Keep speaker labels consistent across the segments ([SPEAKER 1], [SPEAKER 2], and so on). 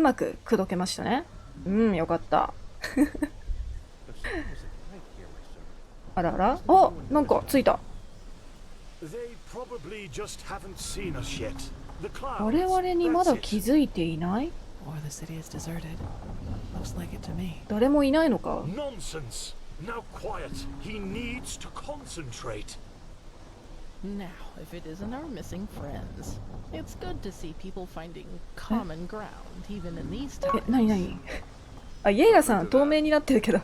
[SPEAKER 1] うまく口説けましたね。よかった。あらあら、あ、なんかついた。我々にまだ気づいていない？誰もいないのか？Now,
[SPEAKER 2] if it isn't our missing friends, it's good to see people finding common ground, even in these times.
[SPEAKER 1] なにあ、イエイラさん透明になってるけど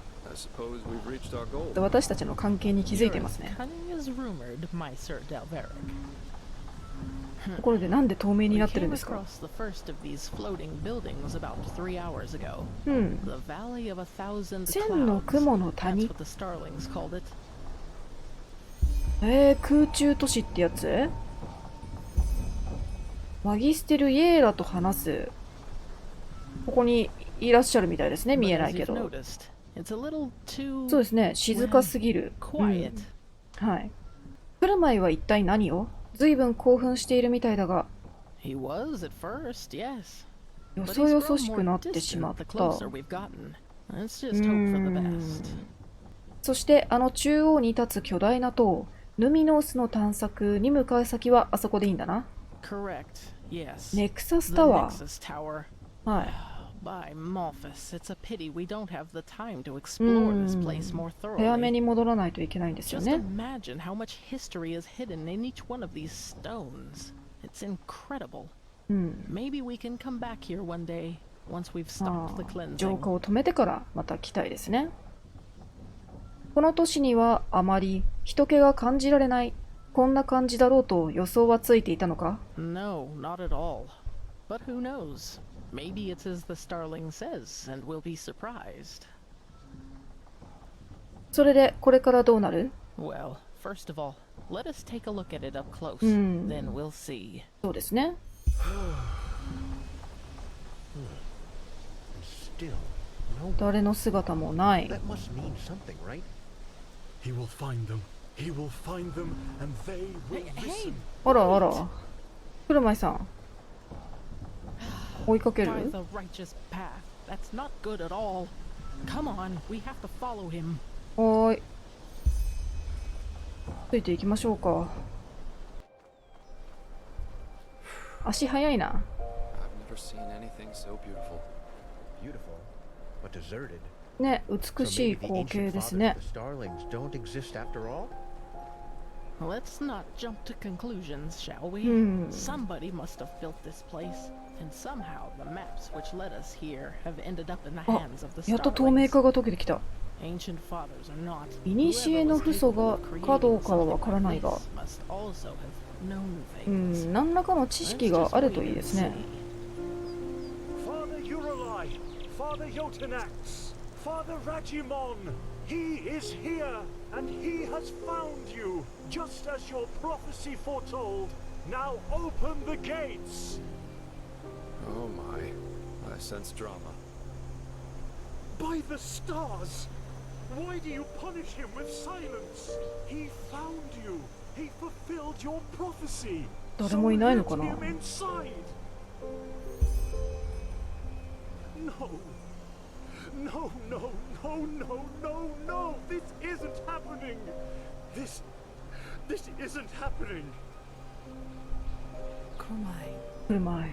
[SPEAKER 1] 私たちの関係に気づいてますね。ところでなんで透明になってるんですか？千の雲の谷。空中都市ってやつ？マギステル・イエーラと話す。ここにいらっしゃるみたいですね。見えないけど。そうですね。静かすぎる。はい。クルマイは一体何を？ずいぶん興奮しているみたいだが。よそよそしくなってしまった。そしてあの中央に立つ巨大な塔。ヌミノースの探索に向かう先はあそこでいいんだな。ネクサスタワー。はい。早めに戻らないといけないんですよね。浄化を止めてからまた来たいですね。この都市にはあまり人気が感じられない。こんな感じだろうと予想はついていたのか？
[SPEAKER 2] No, not at all. But who knows? Maybe it's as the starling says, and we'll be surprised.
[SPEAKER 1] それでこれからどうなる？
[SPEAKER 2] Well, first of all, let us take a look at it up close. Then we'll see.
[SPEAKER 1] そうですね。誰の姿もない。あらあら、クルマイさん追いかける？おーい、ついていきましょうか。足早いな。ね、美しい光景ですね。
[SPEAKER 2] Let's not jump to conclusions, shall we? Somebody must have built this place, and somehow the maps which led us here have ended up in the hands of the starlings.
[SPEAKER 1] やっと透明化が解けてきた。
[SPEAKER 2] Ancient fathers are not.
[SPEAKER 1] 古の父祖がかどうかはわからないが、何らかの知識があるといいですね。
[SPEAKER 3] Father Yotenax, Father Rajimon, he is here, and he has found you, just as your prophecy foretold. Now open the gates.
[SPEAKER 4] Oh my, I sense drama.
[SPEAKER 3] By the stars! Why do you punish him with silence? He found you. He fulfilled your prophecy.
[SPEAKER 1] 誰もいないのかな?
[SPEAKER 3] So let him inside. No. No, no, no, no, no, no! This isn't happening! This isn't happening!
[SPEAKER 1] Kurumai.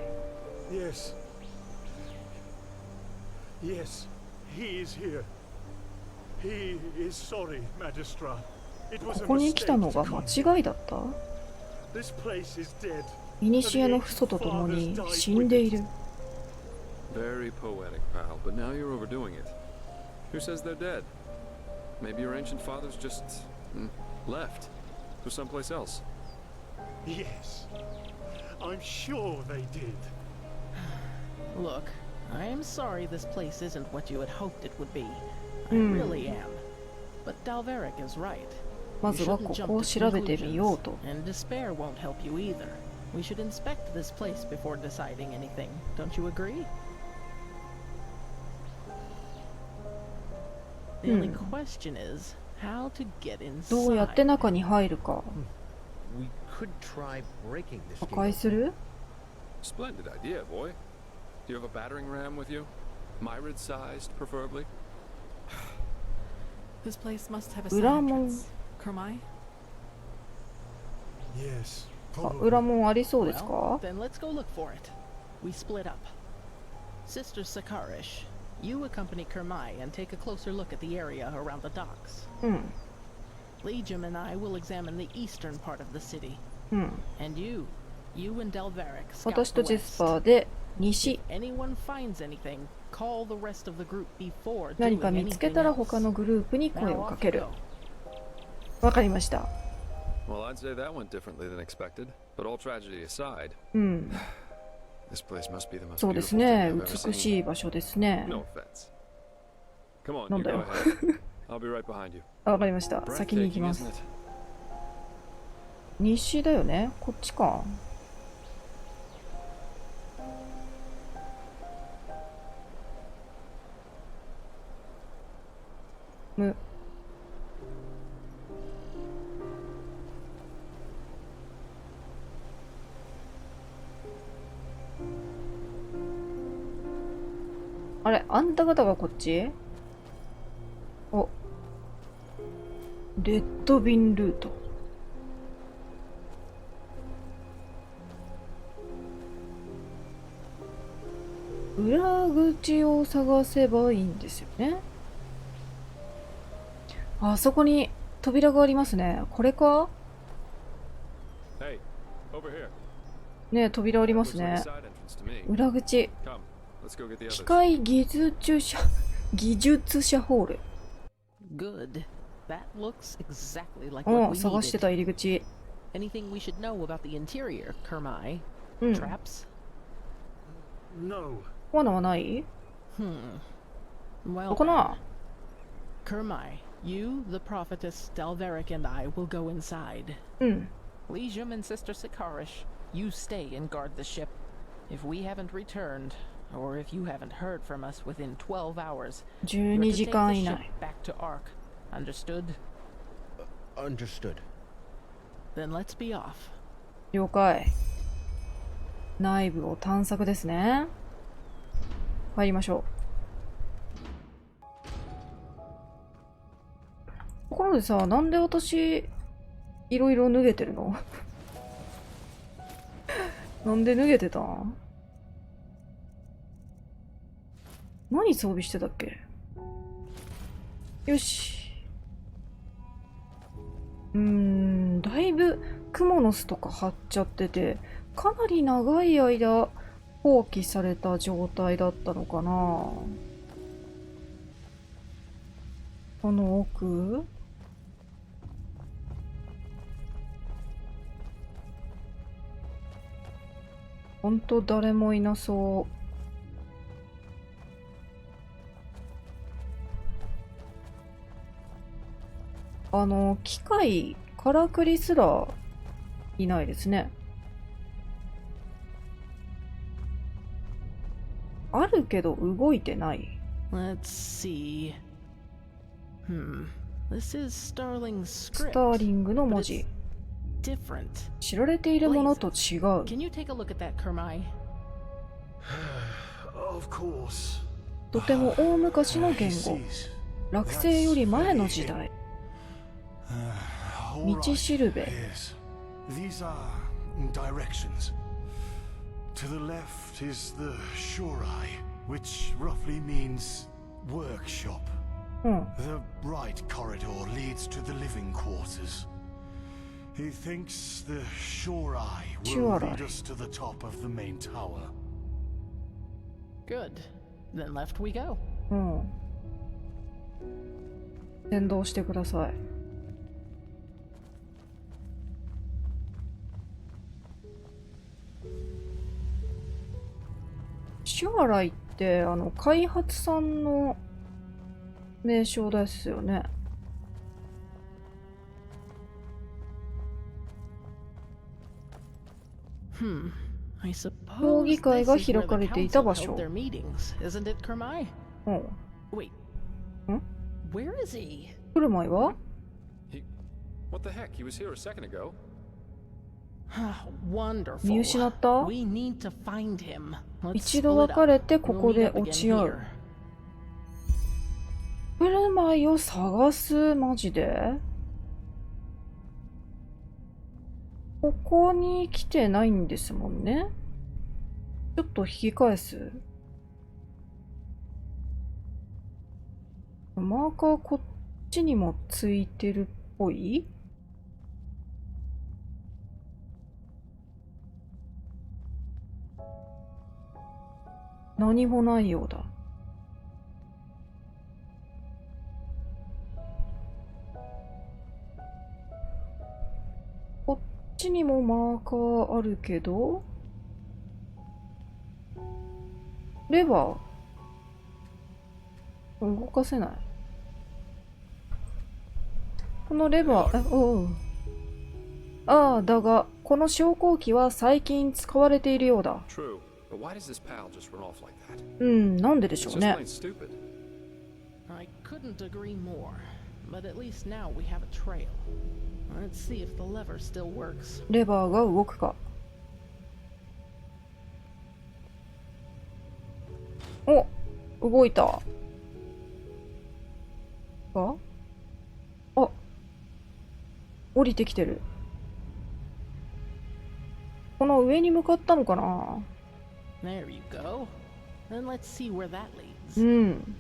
[SPEAKER 3] Yes. Yes, he is here. He is sorry, Magistra. It was a mistake.
[SPEAKER 1] ここに来たのが間違いだった？
[SPEAKER 3] This place is dead.
[SPEAKER 1] 古の父祖と共に死んでいる。
[SPEAKER 4] Very poetic, pal, but now you're overdoing it. Who says they're dead? Maybe your ancient fathers just left to someplace else.
[SPEAKER 3] Yes, I'm sure they did.
[SPEAKER 2] Look, I am sorry this place isn't what you had hoped it would be. I really am. But Dalveric is right.
[SPEAKER 1] まずはここを調べてみようと。
[SPEAKER 2] And despair won't help you either. We should inspect this place before deciding anything. Don't you agree? The only question is how to get inside.
[SPEAKER 1] どうやって中に入るか。破壊する？
[SPEAKER 4] Splendid idea, boy. Do you have a battering ram with you? Myrid-sized, preferably?
[SPEAKER 2] This place must have a
[SPEAKER 1] 裏
[SPEAKER 2] side
[SPEAKER 1] 門
[SPEAKER 2] entrance. Kermai?
[SPEAKER 3] Yes,
[SPEAKER 1] あ、
[SPEAKER 3] probably.
[SPEAKER 1] 裏門ありそうです
[SPEAKER 2] Well,
[SPEAKER 1] か？
[SPEAKER 2] then let's go look for it. We split up. Sister Sakarish, you accompany Kermai and take a closer look at the area around the docks.
[SPEAKER 1] うん。
[SPEAKER 2] Legium and I will examine the eastern part of the city.
[SPEAKER 1] うん。
[SPEAKER 2] And you and Delveric scout
[SPEAKER 1] 私
[SPEAKER 2] the
[SPEAKER 1] とジェス
[SPEAKER 2] west.
[SPEAKER 1] パーで西。
[SPEAKER 2] If anyone finds anything, call the rest of the group before
[SPEAKER 1] 何
[SPEAKER 2] doing
[SPEAKER 1] か見つけ
[SPEAKER 2] anything
[SPEAKER 1] たら
[SPEAKER 2] else.
[SPEAKER 1] 他のグループに声
[SPEAKER 2] Now
[SPEAKER 1] を
[SPEAKER 2] off
[SPEAKER 1] か
[SPEAKER 2] we
[SPEAKER 1] ける。
[SPEAKER 2] go.
[SPEAKER 1] わかりました。
[SPEAKER 4] Well, I'd say that went differently than expected. But all tragedy aside,
[SPEAKER 1] うん。
[SPEAKER 4] this place must be the most
[SPEAKER 1] そうです
[SPEAKER 4] beautiful
[SPEAKER 1] ね。
[SPEAKER 4] thing I've ever
[SPEAKER 1] 美しい
[SPEAKER 4] seen.
[SPEAKER 1] 場所ですね。
[SPEAKER 4] No offense. Come on,
[SPEAKER 1] なん
[SPEAKER 4] you
[SPEAKER 1] だ
[SPEAKER 4] go
[SPEAKER 1] よ。
[SPEAKER 4] ahead. I'll be right behind you.
[SPEAKER 1] わかりました。先に行き
[SPEAKER 4] Breathtaking,
[SPEAKER 1] ま
[SPEAKER 4] isn't
[SPEAKER 1] す。
[SPEAKER 4] it?
[SPEAKER 1] 西だよね。こっちか。む。あれ、あんた方がこっち？お。レッドビンルート。裏口を探せばいいんですよね。あそこに扉がありますね。これか？
[SPEAKER 4] Hey, over here.
[SPEAKER 1] ねえ、扉あります
[SPEAKER 4] Looks like a
[SPEAKER 1] ね。
[SPEAKER 4] side entrance to me.
[SPEAKER 1] 裏口。
[SPEAKER 4] Come, let's go get the
[SPEAKER 1] 機
[SPEAKER 4] others.
[SPEAKER 1] 械技術者ホール。
[SPEAKER 2] Good. That looks exactly like
[SPEAKER 1] う
[SPEAKER 2] what
[SPEAKER 1] ん、
[SPEAKER 2] we
[SPEAKER 1] 探して
[SPEAKER 2] needed.
[SPEAKER 1] た入り口。
[SPEAKER 2] Anything we should know about the interior, Kermai?
[SPEAKER 1] うん。
[SPEAKER 2] Traps?
[SPEAKER 3] No.
[SPEAKER 1] 罠はない？
[SPEAKER 2] Well,
[SPEAKER 1] どこな？
[SPEAKER 2] Kermai, you, the prophetess, Delveric, and I will go inside.
[SPEAKER 1] うん。
[SPEAKER 2] Legium and Sister Sakarish, you stay and guard the ship. If we haven't returned, or if you haven't heard from us within 12 hours, you're
[SPEAKER 1] 12
[SPEAKER 2] to
[SPEAKER 1] 時
[SPEAKER 2] take
[SPEAKER 1] 間
[SPEAKER 2] the
[SPEAKER 1] 以
[SPEAKER 2] ship
[SPEAKER 1] 内。
[SPEAKER 2] back to Ark. Understood?
[SPEAKER 5] Understood.
[SPEAKER 2] Then let's be off.
[SPEAKER 1] 了解。内部を探索ですね。入りましょう。ところでさ、なんで私、いろいろ脱げてるの？なんで脱げてたん？何装備してたっけ？よし。だいぶクモの巣とか張っちゃってて、かなり長い間放棄された状態だったのかな。この奥？ほんと誰もいなそう。機械、からくりすらいないですね。あるけど動いてない。
[SPEAKER 2] Let's see. This is Starling's
[SPEAKER 1] ス
[SPEAKER 2] script.
[SPEAKER 1] ターリングの文
[SPEAKER 2] but
[SPEAKER 1] 字。
[SPEAKER 2] it's different.
[SPEAKER 1] 知られているものと違う。
[SPEAKER 2] Can you take a look at that, Kermai?
[SPEAKER 3] Of course.
[SPEAKER 1] とても大昔の言
[SPEAKER 3] He
[SPEAKER 1] 語。
[SPEAKER 3] sees.
[SPEAKER 1] 落星より前の時代。
[SPEAKER 3] All
[SPEAKER 1] 道
[SPEAKER 3] right.
[SPEAKER 1] しるべ。
[SPEAKER 3] Yes. These are directions. To the left is the Shorai, which roughly means workshop.
[SPEAKER 1] うん。
[SPEAKER 3] The right corridor leads to the living quarters. He thinks the Shorai will
[SPEAKER 1] Shorai.
[SPEAKER 3] lead us to the top of the main tower.
[SPEAKER 2] Good. Then left we go.
[SPEAKER 1] うん。先導してください。シュアライって開発さんの名称ですよね。
[SPEAKER 2] I suppose
[SPEAKER 1] 評議会
[SPEAKER 2] this
[SPEAKER 1] が
[SPEAKER 2] is where
[SPEAKER 1] 開か
[SPEAKER 2] the
[SPEAKER 1] れていた
[SPEAKER 2] council
[SPEAKER 1] 場
[SPEAKER 2] held
[SPEAKER 1] 所。
[SPEAKER 2] their meetings, isn't it, Kermai?
[SPEAKER 1] うん。
[SPEAKER 2] Wait.
[SPEAKER 1] Hmm?
[SPEAKER 2] Where is he?
[SPEAKER 1] クルマイは？
[SPEAKER 4] What the heck? He was here a second ago.
[SPEAKER 2] Wonderful.
[SPEAKER 1] 見失った？
[SPEAKER 2] We need to find him. Let's
[SPEAKER 1] 一度別れてここで落ち合う。クルマイを探す？マジで？ここに来てないんですもんね。ちょっと引き返す。マーカーこっちにもついてるっぽい？何もないようだ。こっちにもマーカーあるけど、レバー動かせない。このレバー、おう。ああ、だがこの昇降機は最近使われているようだ。うん、なんででしょうね。
[SPEAKER 2] I couldn't agree more, but at least now we have a trail. Let's see if the lever still works.
[SPEAKER 1] レバーが動くか。お、動いた。が？あ、降りてきてる。この上に向かったのかな？
[SPEAKER 2] There you go. Then let's see where that leads.
[SPEAKER 1] うん。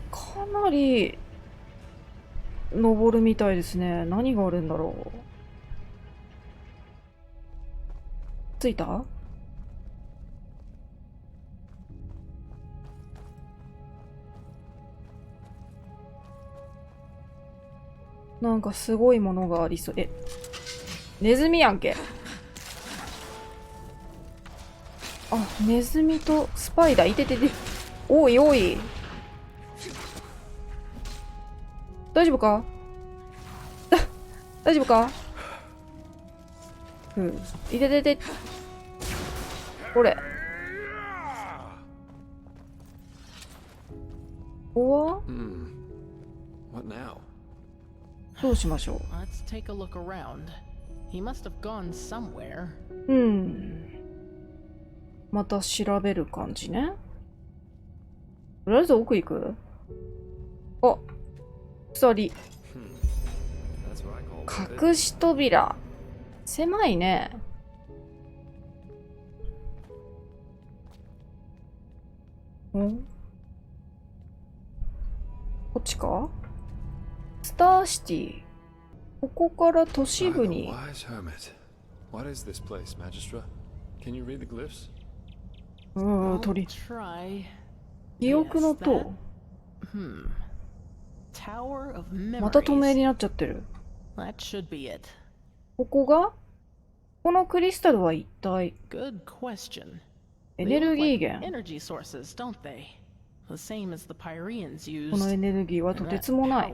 [SPEAKER 1] かなり登るみたいですね。何があるんだろう。着いた？なんかすごいものがありそう。え、ネズミやんけ。あ、ネズミとスパイダーいててて。おいおい。大丈夫か？大丈夫か？うん。いててて。これ。ここは？どうしましょう。
[SPEAKER 2] Let's take a look around. He must have gone somewhere.
[SPEAKER 1] うん。また調べる感じね。とりあえず奥行く？あ、鎖。隠し扉。狭いね。ん？こっちか？スターシティ。ここから都市部に。鳥。記憶の塔。また透明になっちゃってる。ここが？このクリスタルは一体？エネルギー源。このエネルギーはとてつもない。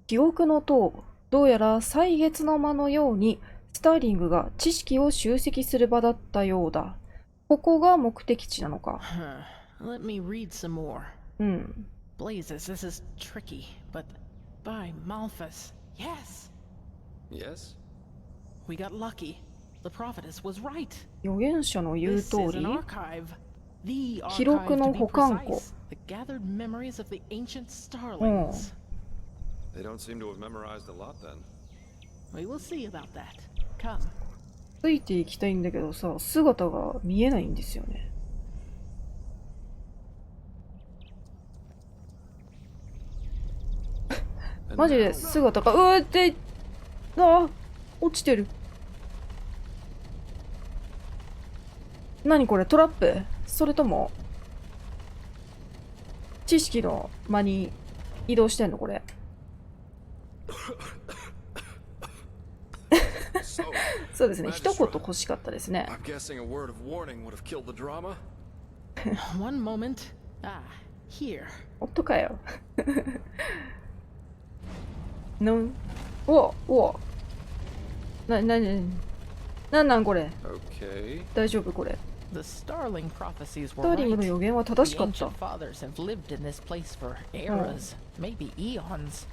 [SPEAKER 1] 記憶の塔。どうやら歳月の間のようにスターリングが知識を集積する場だったようだ。ここが目的地なのか。うん。
[SPEAKER 2] Blazes, this is tricky, but by Malthus, yes.
[SPEAKER 1] Yes?
[SPEAKER 2] We got lucky. The prophetess was right.
[SPEAKER 1] 預言者の言う通
[SPEAKER 2] This is
[SPEAKER 1] り
[SPEAKER 2] an archive. The
[SPEAKER 1] 記録
[SPEAKER 2] archive
[SPEAKER 1] の
[SPEAKER 2] to be
[SPEAKER 1] 保管庫。
[SPEAKER 2] precise. The gathered memories of the ancient starlings.
[SPEAKER 4] They don't seem to have memorized a lot then.
[SPEAKER 2] We will see about that. Come.
[SPEAKER 1] ついていきたいんだけどさ、姿が見えないんですよね。マジで姿が、うーって、あ、落ちてる。何これ、トラップ？それとも知識の間に移動してんのこれ。そうですね、一言欲しかったですね。
[SPEAKER 2] One moment. Ah, here.
[SPEAKER 1] 本当かよ。の、おなんこれ。大丈夫これ。
[SPEAKER 2] The Starling prophecies
[SPEAKER 1] ス
[SPEAKER 2] were
[SPEAKER 1] ターリング
[SPEAKER 2] right.
[SPEAKER 1] の予言は
[SPEAKER 2] The
[SPEAKER 1] 正しかった。
[SPEAKER 2] ancient fathers have lived in this place for eras, maybe eons.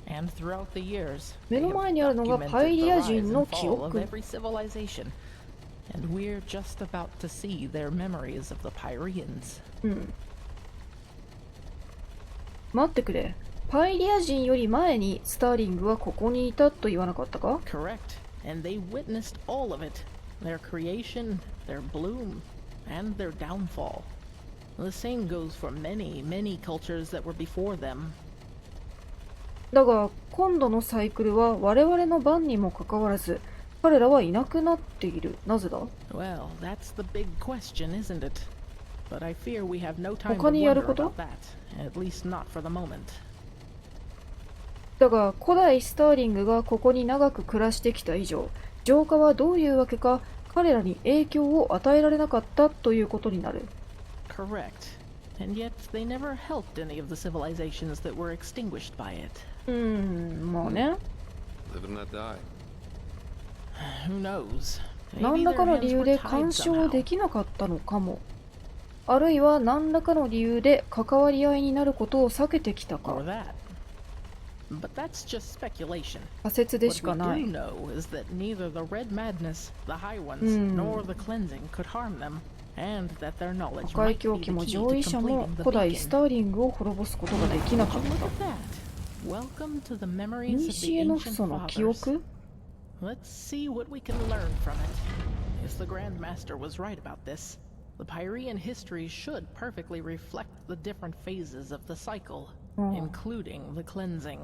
[SPEAKER 2] And throughout the years,
[SPEAKER 1] 目
[SPEAKER 2] they
[SPEAKER 1] の
[SPEAKER 2] have
[SPEAKER 1] 前にあるのが
[SPEAKER 2] documented
[SPEAKER 1] パイ
[SPEAKER 2] the
[SPEAKER 1] リア
[SPEAKER 2] rise
[SPEAKER 1] 人
[SPEAKER 2] and
[SPEAKER 1] の記
[SPEAKER 2] fall of
[SPEAKER 1] 憶。
[SPEAKER 2] every civilization. And we're just about to see their memories of the Pyreans.
[SPEAKER 1] 待ってくれ。パイリア人より前にスターリングはここにいたと言わなかったか？
[SPEAKER 2] Correct. And they witnessed all of it. Their creation, their bloom, and their downfall. The same goes for many, many cultures that were before them.
[SPEAKER 1] だが今度のサイクルは我々の番にもかかわらず彼らはいなくなっている。なぜだ？
[SPEAKER 2] Well, that's the big question, isn't it? But I fear we have no time to
[SPEAKER 1] 他にやる
[SPEAKER 2] wonder
[SPEAKER 1] こと？
[SPEAKER 2] about that. At least not for the moment.
[SPEAKER 1] だが古代スターリングがここに長く暮らしてきた以上、浄化はどういうわけか彼らに影響を与えられなかったということになる。
[SPEAKER 2] Correct. And yet they never helped any of the civilizations that were extinguished by it.
[SPEAKER 1] まあね。
[SPEAKER 4] Live and let die.
[SPEAKER 2] Who knows?
[SPEAKER 1] 何
[SPEAKER 2] Maybe
[SPEAKER 1] ら
[SPEAKER 2] their
[SPEAKER 1] かの
[SPEAKER 2] hands
[SPEAKER 1] 理由
[SPEAKER 2] were
[SPEAKER 1] で
[SPEAKER 2] tied
[SPEAKER 1] 干渉
[SPEAKER 2] somehow.
[SPEAKER 1] できなかったのかも。あるいは何らかの理由で関わり合いになることを避けてきた
[SPEAKER 2] Or
[SPEAKER 1] か。
[SPEAKER 2] that. But that's just speculation.
[SPEAKER 1] 仮説で
[SPEAKER 2] What
[SPEAKER 1] しか
[SPEAKER 2] we
[SPEAKER 1] な
[SPEAKER 2] do
[SPEAKER 1] い。
[SPEAKER 2] know is that neither the Red Madness, the High Ones, nor the Cleansing could harm them, and that their knowledge
[SPEAKER 1] 破壊
[SPEAKER 2] might
[SPEAKER 1] 狂
[SPEAKER 2] be
[SPEAKER 1] 気
[SPEAKER 2] the
[SPEAKER 1] も
[SPEAKER 2] key
[SPEAKER 1] 上
[SPEAKER 2] to
[SPEAKER 1] 位者も
[SPEAKER 2] completing the
[SPEAKER 1] 古代ス
[SPEAKER 2] beacon.
[SPEAKER 1] ターリングを滅ぼすことができなかっ
[SPEAKER 2] Would you look
[SPEAKER 1] た。
[SPEAKER 2] at that? Welcome to the memories of the
[SPEAKER 1] 古の
[SPEAKER 2] ancient
[SPEAKER 1] 父祖の記
[SPEAKER 2] fathers.
[SPEAKER 1] 憶？
[SPEAKER 2] Let's see what we can learn from it. If the Grand Master was right about this, the Pyrean history should perfectly reflect the different phases of the cycle, including the cleansing.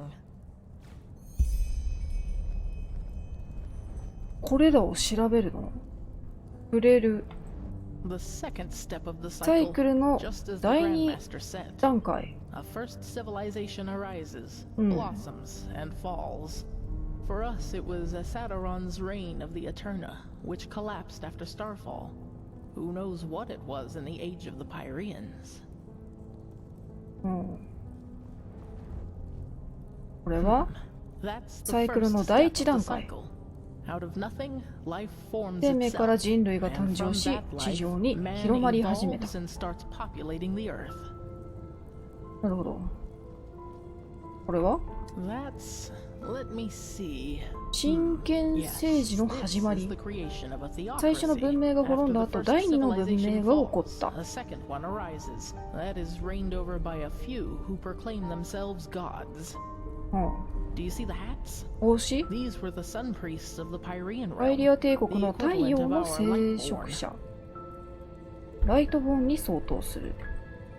[SPEAKER 1] これらを調べるの？触れる。
[SPEAKER 2] The second step of the
[SPEAKER 1] サイ
[SPEAKER 2] cycle,
[SPEAKER 1] クルの
[SPEAKER 2] just as the
[SPEAKER 1] 第
[SPEAKER 2] Grand
[SPEAKER 1] 2
[SPEAKER 2] Master said,
[SPEAKER 1] 段階。
[SPEAKER 2] a first civilization arises, blossoms, and falls. For us, it was Asadoron's reign of the Eterna, which collapsed after Starfall. Who knows what it was in the age of the Pyreans?
[SPEAKER 1] これは
[SPEAKER 2] That's the
[SPEAKER 1] サイクル
[SPEAKER 2] first
[SPEAKER 1] の第
[SPEAKER 2] step
[SPEAKER 1] 一
[SPEAKER 2] of
[SPEAKER 1] 段
[SPEAKER 2] the
[SPEAKER 1] 階。
[SPEAKER 2] cycle. Out of nothing, life forms
[SPEAKER 1] 生命から
[SPEAKER 2] itself.
[SPEAKER 1] 人類が
[SPEAKER 2] And
[SPEAKER 1] 誕
[SPEAKER 2] from
[SPEAKER 1] 生し、
[SPEAKER 2] that
[SPEAKER 1] 地
[SPEAKER 2] life,
[SPEAKER 1] 上に
[SPEAKER 2] man
[SPEAKER 1] 広まり始めた。
[SPEAKER 2] evolves and starts populating the earth.
[SPEAKER 1] なるほど。これは
[SPEAKER 2] That's... let me see.
[SPEAKER 1] 真剣
[SPEAKER 2] Yes,
[SPEAKER 1] 政治の
[SPEAKER 2] this
[SPEAKER 1] 始ま
[SPEAKER 2] is
[SPEAKER 1] り
[SPEAKER 2] the。creation of a theocracy.
[SPEAKER 1] 最初の文明が滅んだ後、
[SPEAKER 2] After the
[SPEAKER 1] 第
[SPEAKER 2] first
[SPEAKER 1] 二の文明
[SPEAKER 2] civilization
[SPEAKER 1] が起こっ
[SPEAKER 2] falls,
[SPEAKER 1] た。
[SPEAKER 2] a second one arises. That is reigned over by a few who proclaim themselves gods. Do you see the hats?
[SPEAKER 1] 帽子？
[SPEAKER 2] These were the sun priests of the Pyrean
[SPEAKER 1] アイリア
[SPEAKER 2] realm,
[SPEAKER 1] 帝国
[SPEAKER 2] the
[SPEAKER 1] の太
[SPEAKER 2] equivalent
[SPEAKER 1] 陽
[SPEAKER 2] of
[SPEAKER 1] の
[SPEAKER 2] our
[SPEAKER 1] 聖
[SPEAKER 2] Lightborn.
[SPEAKER 1] 職者。ライトボーンに相当する。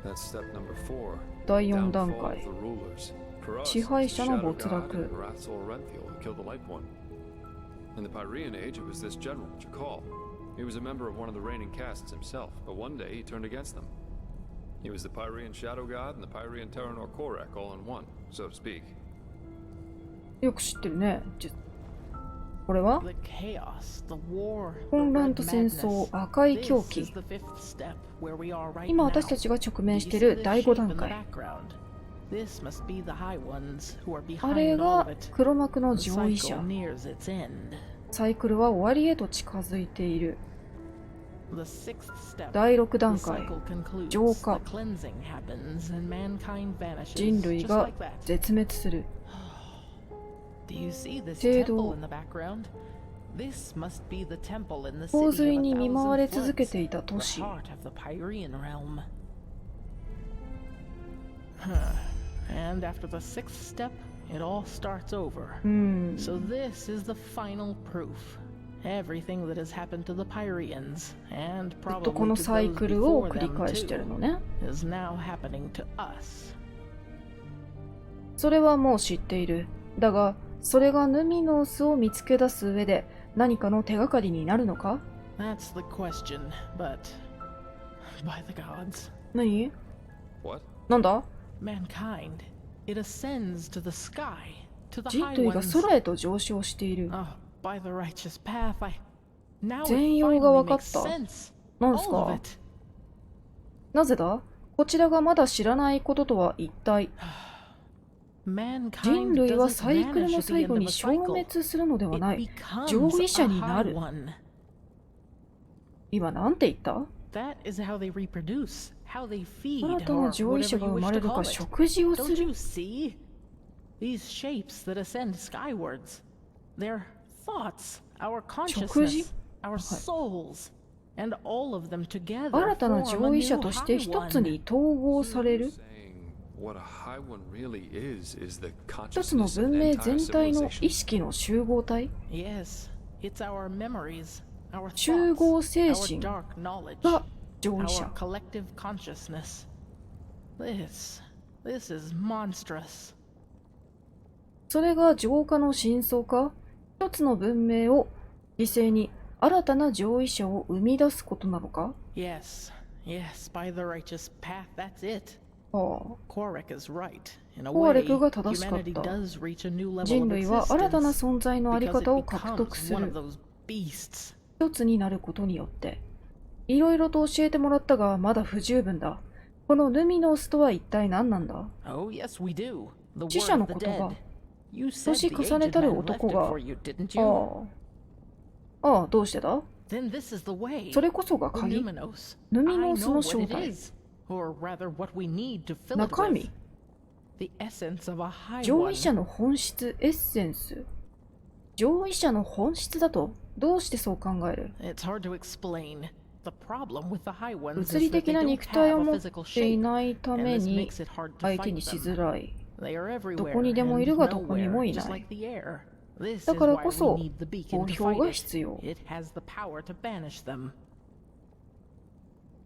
[SPEAKER 4] That's step number 4.
[SPEAKER 1] 第4段
[SPEAKER 4] Downfall
[SPEAKER 1] 階。
[SPEAKER 4] of the rulers. For us,
[SPEAKER 1] 支配
[SPEAKER 4] it's
[SPEAKER 1] 者
[SPEAKER 4] the
[SPEAKER 1] の
[SPEAKER 4] Shadow
[SPEAKER 1] 没
[SPEAKER 4] God
[SPEAKER 1] 落。
[SPEAKER 4] and Wrathful Renthiel who killed the Light One. In the Pyrean age, it was this general, Jakal. He was a member of one of the reigning castes himself, but one day he turned against them. He was the Pyrean Shadow God and the Pyrean Terranor Korak all in one, so to speak.
[SPEAKER 1] よく知ってるね。これは
[SPEAKER 2] The chaos, the war, the
[SPEAKER 1] 混乱
[SPEAKER 2] red
[SPEAKER 1] と戦
[SPEAKER 2] madness.
[SPEAKER 1] 争、赤い狂
[SPEAKER 2] This
[SPEAKER 1] 気
[SPEAKER 2] is。the fifth step where we are right
[SPEAKER 1] 今
[SPEAKER 2] now.
[SPEAKER 1] 私たちが直面してい
[SPEAKER 2] Do you
[SPEAKER 1] る
[SPEAKER 2] see
[SPEAKER 1] 第
[SPEAKER 2] the
[SPEAKER 1] 5
[SPEAKER 2] shape
[SPEAKER 1] 段
[SPEAKER 2] in the
[SPEAKER 1] 階。
[SPEAKER 2] background? This must be the high ones who are
[SPEAKER 1] あ
[SPEAKER 2] behind
[SPEAKER 1] れ
[SPEAKER 2] all
[SPEAKER 1] が
[SPEAKER 2] of it.
[SPEAKER 1] 黒幕の
[SPEAKER 2] The
[SPEAKER 1] 上位
[SPEAKER 2] cycle
[SPEAKER 1] 者。
[SPEAKER 2] nears its end.
[SPEAKER 1] サイクルは終わりへと近づいている。
[SPEAKER 2] The sixth step.
[SPEAKER 1] 第6
[SPEAKER 2] The
[SPEAKER 1] 段階。
[SPEAKER 2] cycle concludes.
[SPEAKER 1] 浄化。
[SPEAKER 2] The cleansing happens and mankind vanishes.
[SPEAKER 1] 人類
[SPEAKER 2] Just
[SPEAKER 1] が
[SPEAKER 2] like that.
[SPEAKER 1] 絶滅する。
[SPEAKER 2] Do you see this
[SPEAKER 1] 聖堂。
[SPEAKER 2] temple in the background? This must be the temple in the
[SPEAKER 1] 洪
[SPEAKER 2] city
[SPEAKER 1] 水
[SPEAKER 2] of
[SPEAKER 1] に
[SPEAKER 2] a
[SPEAKER 1] 見舞われ
[SPEAKER 2] thousand
[SPEAKER 1] 続け
[SPEAKER 2] floods.
[SPEAKER 1] ていた
[SPEAKER 2] The
[SPEAKER 1] 都市。
[SPEAKER 2] heart of the Pyrean realm. And after the sixth step, it all starts over.
[SPEAKER 1] うん。
[SPEAKER 2] So this is the final proof. Everything that has happened to the Pyreans, and
[SPEAKER 1] ずっとこ
[SPEAKER 2] probably
[SPEAKER 1] の
[SPEAKER 2] to
[SPEAKER 1] サイ
[SPEAKER 2] those
[SPEAKER 1] クルを
[SPEAKER 2] before
[SPEAKER 1] 繰り
[SPEAKER 2] them
[SPEAKER 1] 返してるの
[SPEAKER 2] too,
[SPEAKER 1] ね。
[SPEAKER 2] is now happening to us.
[SPEAKER 1] それはもう知っている。だが、それがヌミノースを見つけ出す上で何かの手がかりになるのか？
[SPEAKER 2] That's the question, but by the gods,
[SPEAKER 1] 何？
[SPEAKER 4] What?
[SPEAKER 1] なんだ？
[SPEAKER 2] mankind, it ascends to the sky, to the
[SPEAKER 1] 人
[SPEAKER 2] high
[SPEAKER 1] 類が
[SPEAKER 2] ones.
[SPEAKER 1] 空へと上昇している。
[SPEAKER 2] Oh, by the righteous path, now it
[SPEAKER 1] 全容
[SPEAKER 2] finally
[SPEAKER 1] が分かっ
[SPEAKER 2] makes
[SPEAKER 1] た。
[SPEAKER 2] sense.
[SPEAKER 1] なんです
[SPEAKER 2] All of
[SPEAKER 1] か？
[SPEAKER 2] it.
[SPEAKER 1] なぜだ？こちらがまだ知らないこととは一体。人
[SPEAKER 2] Mankind
[SPEAKER 1] 類は
[SPEAKER 2] doesn't
[SPEAKER 1] サイクル
[SPEAKER 2] vanish
[SPEAKER 1] の
[SPEAKER 2] at the
[SPEAKER 1] 最
[SPEAKER 2] end
[SPEAKER 1] 後
[SPEAKER 2] of
[SPEAKER 1] に
[SPEAKER 2] a
[SPEAKER 1] 消
[SPEAKER 2] cycle.
[SPEAKER 1] 滅するのではな
[SPEAKER 2] It
[SPEAKER 1] い。
[SPEAKER 2] becomes
[SPEAKER 1] 上位者
[SPEAKER 2] a
[SPEAKER 1] にな
[SPEAKER 2] high
[SPEAKER 1] る。
[SPEAKER 2] one.
[SPEAKER 1] 今なんて言った？
[SPEAKER 2] That is how they reproduce, how they feed,
[SPEAKER 1] 新たな
[SPEAKER 2] or
[SPEAKER 1] 上位者
[SPEAKER 2] whatever
[SPEAKER 1] が
[SPEAKER 2] you
[SPEAKER 1] 生
[SPEAKER 2] wish
[SPEAKER 1] ま
[SPEAKER 2] to
[SPEAKER 1] れる
[SPEAKER 2] call
[SPEAKER 1] か
[SPEAKER 2] it.
[SPEAKER 1] 食事をす
[SPEAKER 2] Don't
[SPEAKER 1] る。
[SPEAKER 2] you see? These shapes that ascend skywards. They're thoughts, our
[SPEAKER 1] 食事？
[SPEAKER 2] consciousness, our souls, and all of them together
[SPEAKER 1] 新たな
[SPEAKER 2] form
[SPEAKER 1] 上
[SPEAKER 2] a
[SPEAKER 1] 位
[SPEAKER 2] new
[SPEAKER 1] 者として一
[SPEAKER 2] high
[SPEAKER 1] つ
[SPEAKER 2] one.
[SPEAKER 1] に統合される。
[SPEAKER 4] Saying what a high one really is the
[SPEAKER 1] 一つの
[SPEAKER 4] consciousness
[SPEAKER 1] 文
[SPEAKER 4] of an
[SPEAKER 1] 明
[SPEAKER 4] entire
[SPEAKER 1] 全体の意
[SPEAKER 4] civilization.
[SPEAKER 1] 識の集合体。
[SPEAKER 2] Yes, it's our memories, our
[SPEAKER 1] 集合
[SPEAKER 2] thoughts,
[SPEAKER 1] 精
[SPEAKER 2] our
[SPEAKER 1] 神
[SPEAKER 2] dark knowledge,
[SPEAKER 1] が上位
[SPEAKER 2] our
[SPEAKER 1] 者。
[SPEAKER 2] collective consciousness. This is monstrous.
[SPEAKER 1] それが浄化の真相か？一つの文明を犠牲に新たな上位者を生み出すことなのか？
[SPEAKER 2] Yes, by the righteous path, that's it.
[SPEAKER 1] ああ、
[SPEAKER 2] Korek is right. In a
[SPEAKER 1] コア
[SPEAKER 2] way,
[SPEAKER 1] レクが正しかっ
[SPEAKER 2] humanity
[SPEAKER 1] た。
[SPEAKER 2] does reach a new level
[SPEAKER 1] 人
[SPEAKER 2] of
[SPEAKER 1] 類は新たな
[SPEAKER 2] existence
[SPEAKER 1] 存在のあり
[SPEAKER 2] because
[SPEAKER 1] 方
[SPEAKER 2] it
[SPEAKER 1] を獲得
[SPEAKER 2] becomes
[SPEAKER 1] す
[SPEAKER 2] one
[SPEAKER 1] る。
[SPEAKER 2] of those beasts.
[SPEAKER 1] 一つになることによって。いろいろと教えてもらったがまだ不十分だ。このルミノスとは一体何なんだ？
[SPEAKER 2] Oh, yes, we do. The
[SPEAKER 1] 死
[SPEAKER 2] word
[SPEAKER 1] 者の
[SPEAKER 2] of the
[SPEAKER 1] 言葉。
[SPEAKER 2] dead. You said the
[SPEAKER 1] 年重ね
[SPEAKER 2] aged
[SPEAKER 1] たる
[SPEAKER 2] man left
[SPEAKER 1] 男
[SPEAKER 2] it
[SPEAKER 1] が。
[SPEAKER 2] for you, didn't you?
[SPEAKER 1] ああ、どうしてだ？
[SPEAKER 2] Then this is the way.
[SPEAKER 1] それこそが
[SPEAKER 2] O
[SPEAKER 1] 鍵。
[SPEAKER 2] Numinos.
[SPEAKER 1] ヌミ
[SPEAKER 2] I
[SPEAKER 1] ノス
[SPEAKER 2] know
[SPEAKER 1] の
[SPEAKER 2] what
[SPEAKER 1] 正
[SPEAKER 2] it
[SPEAKER 1] 体。
[SPEAKER 2] is. Or rather, what we need to fill it
[SPEAKER 1] 中
[SPEAKER 2] with.
[SPEAKER 1] 身。
[SPEAKER 2] The essence of a high
[SPEAKER 1] 上
[SPEAKER 2] one.
[SPEAKER 1] 位者の本質、エッセンス。上位者の本質だとどうしてそう考える？
[SPEAKER 2] It's hard to explain. The problem with the high ones is
[SPEAKER 1] 物理
[SPEAKER 2] that
[SPEAKER 1] 的
[SPEAKER 2] they
[SPEAKER 1] な
[SPEAKER 2] don't
[SPEAKER 1] 肉体
[SPEAKER 2] have
[SPEAKER 1] を
[SPEAKER 2] a
[SPEAKER 1] 持っ
[SPEAKER 2] physical
[SPEAKER 1] てい
[SPEAKER 2] shape,
[SPEAKER 1] ないた
[SPEAKER 2] and
[SPEAKER 1] め
[SPEAKER 2] this
[SPEAKER 1] に
[SPEAKER 2] makes it hard to
[SPEAKER 1] 相手
[SPEAKER 2] fight
[SPEAKER 1] にし
[SPEAKER 2] them.
[SPEAKER 1] づらい。
[SPEAKER 2] They are everywhere,
[SPEAKER 1] どこにでもいるがどこにもい
[SPEAKER 2] and
[SPEAKER 1] ない
[SPEAKER 2] nowhere, just like the air. This
[SPEAKER 1] だ
[SPEAKER 2] is
[SPEAKER 1] から
[SPEAKER 2] why
[SPEAKER 1] こ
[SPEAKER 2] we
[SPEAKER 1] そ
[SPEAKER 2] need the beacon
[SPEAKER 1] 公
[SPEAKER 2] to
[SPEAKER 1] 表
[SPEAKER 2] fight
[SPEAKER 1] が
[SPEAKER 2] it.
[SPEAKER 1] 必要。
[SPEAKER 2] It has the power to banish them.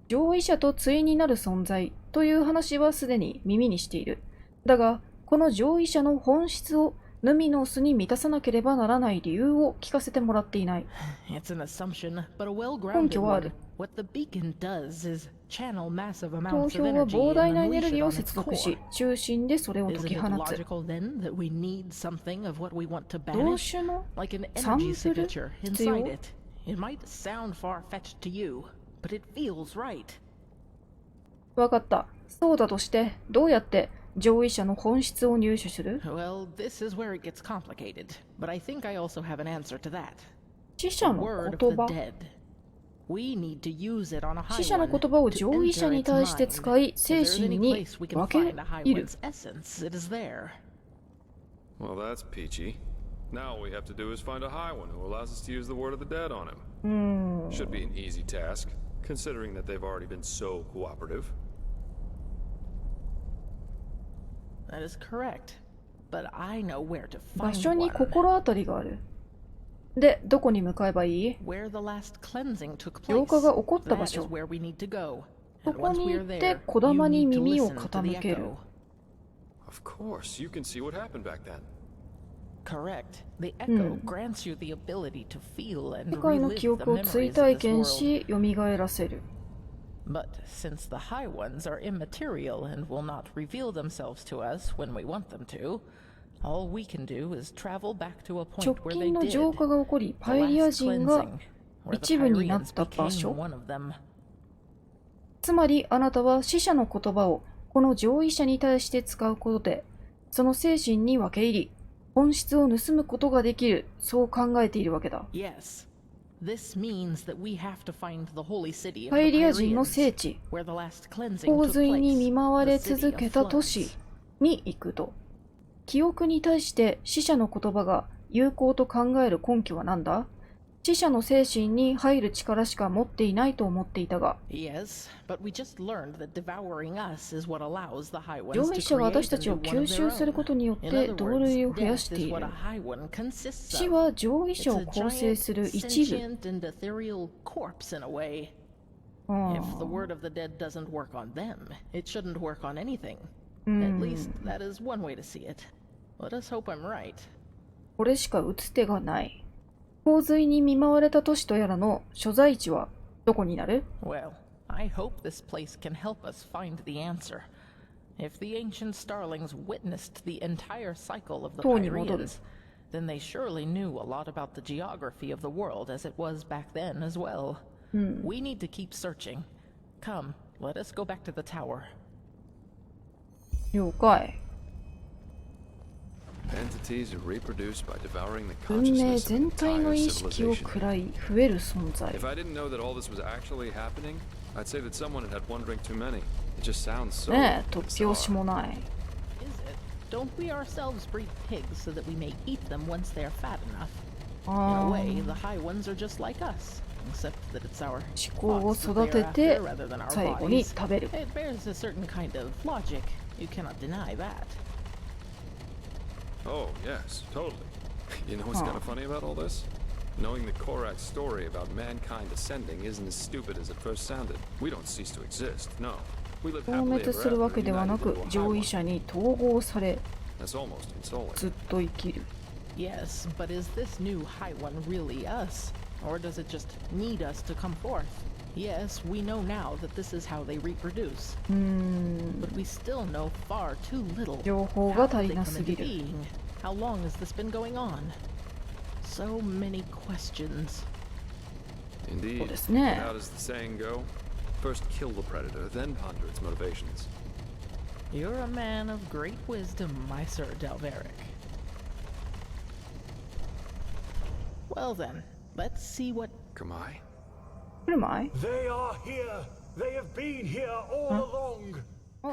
[SPEAKER 1] 上位者と対になる存在という話はすでに耳にしている。だが、この上位者の本質をヌミノスに満たさなければならない理由を聞かせてもらっていない。
[SPEAKER 2] It's an assumption, but a
[SPEAKER 1] 根
[SPEAKER 2] well-grounded
[SPEAKER 1] 拠はある。
[SPEAKER 2] one. What the beacon does is channel massive
[SPEAKER 1] 投
[SPEAKER 2] amounts of
[SPEAKER 1] 票は
[SPEAKER 2] energy
[SPEAKER 1] 膨
[SPEAKER 2] and
[SPEAKER 1] 大なエネ
[SPEAKER 2] unleash
[SPEAKER 1] ルギ
[SPEAKER 2] it
[SPEAKER 1] ーを
[SPEAKER 2] on its
[SPEAKER 1] 接続
[SPEAKER 2] core.
[SPEAKER 1] し、中心でそれを解
[SPEAKER 2] Isn't
[SPEAKER 1] き
[SPEAKER 2] it
[SPEAKER 1] 放つ。
[SPEAKER 2] logical then that we need something of what we want to
[SPEAKER 1] 同
[SPEAKER 2] banish?
[SPEAKER 1] 種の
[SPEAKER 2] Like an
[SPEAKER 1] サン
[SPEAKER 2] energy
[SPEAKER 1] プル
[SPEAKER 2] signature
[SPEAKER 1] 必要？
[SPEAKER 2] inside it. It might sound far-fetched to you, but it feels right.
[SPEAKER 1] わかった。そうだとして、どうやって上位者の本質を入手する？
[SPEAKER 2] Well, this is where it gets complicated, but I think I also have an answer to that.
[SPEAKER 1] 死者
[SPEAKER 2] The
[SPEAKER 1] の
[SPEAKER 2] word of
[SPEAKER 1] 言
[SPEAKER 2] the
[SPEAKER 1] 葉。
[SPEAKER 2] dead. We need to use it on a high
[SPEAKER 1] 死者の
[SPEAKER 2] one
[SPEAKER 1] 言葉を
[SPEAKER 2] to
[SPEAKER 1] 上位者
[SPEAKER 2] enter
[SPEAKER 1] に
[SPEAKER 2] its
[SPEAKER 1] 対して
[SPEAKER 2] mind.
[SPEAKER 1] 使い、
[SPEAKER 2] If
[SPEAKER 1] 精
[SPEAKER 2] there's
[SPEAKER 1] 神
[SPEAKER 2] any
[SPEAKER 1] に
[SPEAKER 2] place we can
[SPEAKER 1] 分け
[SPEAKER 2] find a high
[SPEAKER 1] 入る。
[SPEAKER 2] one's essence, it is there.
[SPEAKER 4] Well, that's peachy. Now all we have to do is find a high one who allows us to use the word of the dead on him. Should be an easy task, considering that they've already been so cooperative.
[SPEAKER 2] That is correct. But I know where to
[SPEAKER 1] 場
[SPEAKER 2] find
[SPEAKER 1] 所に
[SPEAKER 2] one.
[SPEAKER 1] 心当たりがある。で、どこに向かえばいい？
[SPEAKER 2] Where the last cleansing took
[SPEAKER 1] 浄
[SPEAKER 2] place.
[SPEAKER 1] 化が起こった場
[SPEAKER 2] That is
[SPEAKER 1] 所。
[SPEAKER 2] where we need to go.
[SPEAKER 1] そ
[SPEAKER 2] And
[SPEAKER 1] こ
[SPEAKER 2] once
[SPEAKER 1] に
[SPEAKER 2] we
[SPEAKER 1] 行
[SPEAKER 2] are
[SPEAKER 1] って
[SPEAKER 2] there,
[SPEAKER 1] 小玉
[SPEAKER 2] you
[SPEAKER 1] に
[SPEAKER 2] need to
[SPEAKER 1] 耳を
[SPEAKER 2] listen to the
[SPEAKER 1] 傾ける。
[SPEAKER 2] echo.
[SPEAKER 4] Of course, you can see what happened back then.
[SPEAKER 2] Correct. The echo grants you the ability to feel
[SPEAKER 1] 世
[SPEAKER 2] and
[SPEAKER 1] 界の
[SPEAKER 2] relive
[SPEAKER 1] 記
[SPEAKER 2] the
[SPEAKER 1] 憶を
[SPEAKER 2] memories
[SPEAKER 1] 追
[SPEAKER 2] of
[SPEAKER 1] 体
[SPEAKER 2] this
[SPEAKER 1] 験
[SPEAKER 2] world.
[SPEAKER 1] し、蘇らせる。
[SPEAKER 2] But since the high ones are immaterial and will not reveal themselves to us when we want them to, all we can do is travel back to a
[SPEAKER 1] 直
[SPEAKER 2] point where
[SPEAKER 1] 近
[SPEAKER 2] they
[SPEAKER 1] の
[SPEAKER 2] did.
[SPEAKER 1] 浄化が起こり、
[SPEAKER 2] The
[SPEAKER 1] パイリア
[SPEAKER 2] last
[SPEAKER 1] 人が
[SPEAKER 2] cleansing, where the
[SPEAKER 1] 一部になっ
[SPEAKER 2] Pyrians
[SPEAKER 1] た場
[SPEAKER 2] became
[SPEAKER 1] 所。
[SPEAKER 2] one of them.
[SPEAKER 1] つまりあなたは死者の言葉をこの上位者に対して使うことで、その精神に分け入り、本質を盗むことができる、そう考えているわけだ。
[SPEAKER 2] Yes. This means that we have to find the holy city of
[SPEAKER 1] パ
[SPEAKER 2] the
[SPEAKER 1] イリア人の
[SPEAKER 2] Pyrians,
[SPEAKER 1] 聖地、
[SPEAKER 2] where the last cleansing
[SPEAKER 1] 洪
[SPEAKER 2] took
[SPEAKER 1] 水に
[SPEAKER 2] place,
[SPEAKER 1] 見舞われ
[SPEAKER 2] the city
[SPEAKER 1] 続
[SPEAKER 2] of
[SPEAKER 1] けた都
[SPEAKER 2] floods.
[SPEAKER 1] 市に行くと。記憶に対して死者の言葉が有効と考える根拠は何だ？死者の精神に入る力しか持っていないと思っていたが、
[SPEAKER 2] Yes, but we just learned that devouring us is what allows the high ones
[SPEAKER 1] 上
[SPEAKER 2] to
[SPEAKER 1] 位者は
[SPEAKER 2] create
[SPEAKER 1] 私た
[SPEAKER 2] a
[SPEAKER 1] ち
[SPEAKER 2] new
[SPEAKER 1] を
[SPEAKER 2] one
[SPEAKER 1] 吸
[SPEAKER 2] of
[SPEAKER 1] 収
[SPEAKER 2] their
[SPEAKER 1] する
[SPEAKER 2] own.
[SPEAKER 1] ことによっ
[SPEAKER 2] In
[SPEAKER 1] て
[SPEAKER 2] other
[SPEAKER 1] 同
[SPEAKER 2] words,
[SPEAKER 1] 類を増や
[SPEAKER 2] death
[SPEAKER 1] してい
[SPEAKER 2] is
[SPEAKER 1] る。
[SPEAKER 2] what a high one consists
[SPEAKER 1] 死
[SPEAKER 2] of.
[SPEAKER 1] は上位
[SPEAKER 2] It's
[SPEAKER 1] 者を
[SPEAKER 2] a
[SPEAKER 1] 構成
[SPEAKER 2] giant,
[SPEAKER 1] する一部。
[SPEAKER 2] sentient and ethereal corpse in a way.
[SPEAKER 1] あ
[SPEAKER 2] If the
[SPEAKER 1] あ、
[SPEAKER 2] word of the dead doesn't work on them, it shouldn't work on anything. At least that is one way to see it. Let us hope I'm right.
[SPEAKER 1] これしか打つ手がない。洪水に見舞われた都市とやらの所在地はどこになる？
[SPEAKER 2] Well, I hope this place can help us find the answer. If the ancient starlings witnessed the entire cycle of the
[SPEAKER 1] 塔に戻る。
[SPEAKER 2] Pyrians, then they surely knew a lot about the geography of the world as it was back then as well. We need to keep searching. Come, let us go back to the tower.
[SPEAKER 1] 了解。
[SPEAKER 4] Entities are reproduced by devouring the
[SPEAKER 1] 文明
[SPEAKER 4] consciousness of
[SPEAKER 1] 全
[SPEAKER 4] an
[SPEAKER 1] 体の
[SPEAKER 4] entire
[SPEAKER 1] 意識を
[SPEAKER 4] civilization.
[SPEAKER 1] 食らい増える存在。
[SPEAKER 4] If I didn't know that all this was actually happening, I'd say that someone had had one drink too many. It just sounds so
[SPEAKER 1] ねえ、突拍子
[SPEAKER 4] bizarre.
[SPEAKER 1] もない。
[SPEAKER 2] Is it? Don't we ourselves breed pigs so that we may eat them once they are fat enough? In
[SPEAKER 1] あ
[SPEAKER 2] a
[SPEAKER 1] ー
[SPEAKER 2] way, the high ones are just like us, except that it's our
[SPEAKER 1] 思考を
[SPEAKER 2] thoughts that
[SPEAKER 1] 育
[SPEAKER 2] they
[SPEAKER 1] て
[SPEAKER 2] are
[SPEAKER 1] て
[SPEAKER 2] after rather than our
[SPEAKER 1] 最後に
[SPEAKER 2] bodies.
[SPEAKER 1] 食べる。
[SPEAKER 2] It bears a certain kind of logic. You cannot deny that.
[SPEAKER 4] Oh, yes, totally. You know what's kind of funny about all this? Knowing the Korak's story about mankind ascending isn't as stupid as it first sounded. We don't cease to exist, no. We live
[SPEAKER 1] 消
[SPEAKER 4] happily
[SPEAKER 1] 滅
[SPEAKER 4] ever
[SPEAKER 1] するわ
[SPEAKER 4] after
[SPEAKER 1] けではな
[SPEAKER 4] united
[SPEAKER 1] く
[SPEAKER 4] into a high
[SPEAKER 1] 上位
[SPEAKER 4] one.
[SPEAKER 1] 者に統合され
[SPEAKER 4] That's almost consoling.
[SPEAKER 1] ずっと生きる。
[SPEAKER 2] Yes, but is this new high one really us? Or does it just need us to come forth? Yes, we know now that this is how they reproduce. But we still know far too little.
[SPEAKER 1] 情報
[SPEAKER 2] How
[SPEAKER 1] が
[SPEAKER 2] did
[SPEAKER 1] 足り
[SPEAKER 2] they
[SPEAKER 1] な
[SPEAKER 2] come
[SPEAKER 1] す
[SPEAKER 2] into
[SPEAKER 1] ぎる。
[SPEAKER 2] being? How long has this been going on? So many questions.
[SPEAKER 1] そう
[SPEAKER 4] Indeed.
[SPEAKER 1] ですね。
[SPEAKER 4] How does the saying go? First kill the predator, then ponder its motivations.
[SPEAKER 2] You're a man of great wisdom, my Sir Dalveric. Well then, let's see what...
[SPEAKER 4] Kamai?
[SPEAKER 1] 来るまい？
[SPEAKER 3] They are here. They have been here all along.
[SPEAKER 1] あ